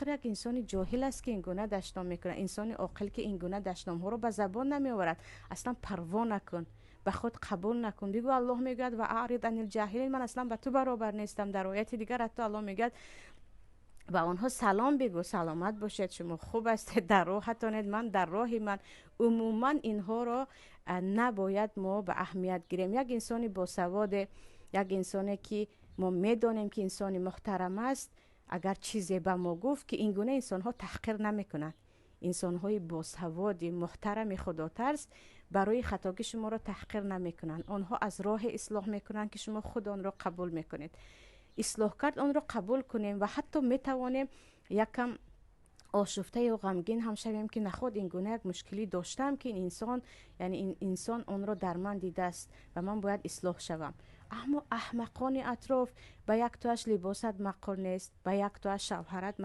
آخر یک انسان جاهل است که این گونه دشنام میکنه. انسان عاقل که این گونه دشنام ها رو به زبان نمیآورد. اصلا پروا نکن، به خود قبول نکن. بگو الله میگه و اعرض عن الجاهلین، من اصلا به تو برابر نیستم. در آیت دیگر حتی الله میگه و آنها سلام بگو، سلامت باشید، شما خوب هستید، در راهتانید، من در راهی. من عموما اینها را نباید ما به اهمیت گیریم. یک انسانی با سواد، یک انسانی که ما میدانیم که انسانی محترم است، اگر چیزی به ما گفت، که این گونه انسان ها تحقیر نمی کنند. انسان های با سواد محترم خدا ترس برای خطاگی شما را تحقیر نمی کنند. آنها از راه اصلاح می کنند که شما خود آن را قبول می کنید. اصلاح کرد آن را قبول کنیم و حتی می توانیم یکم آشفته و غمگین هم شویم که نخود این گونه یک مشکلی داشتم که این انسان، یعنی این انسان آن را در من دیده است و من باید اصلاح شوم. اما احمقان اطراف به یک توش لباست مقر نیست، به یک توش شوهرت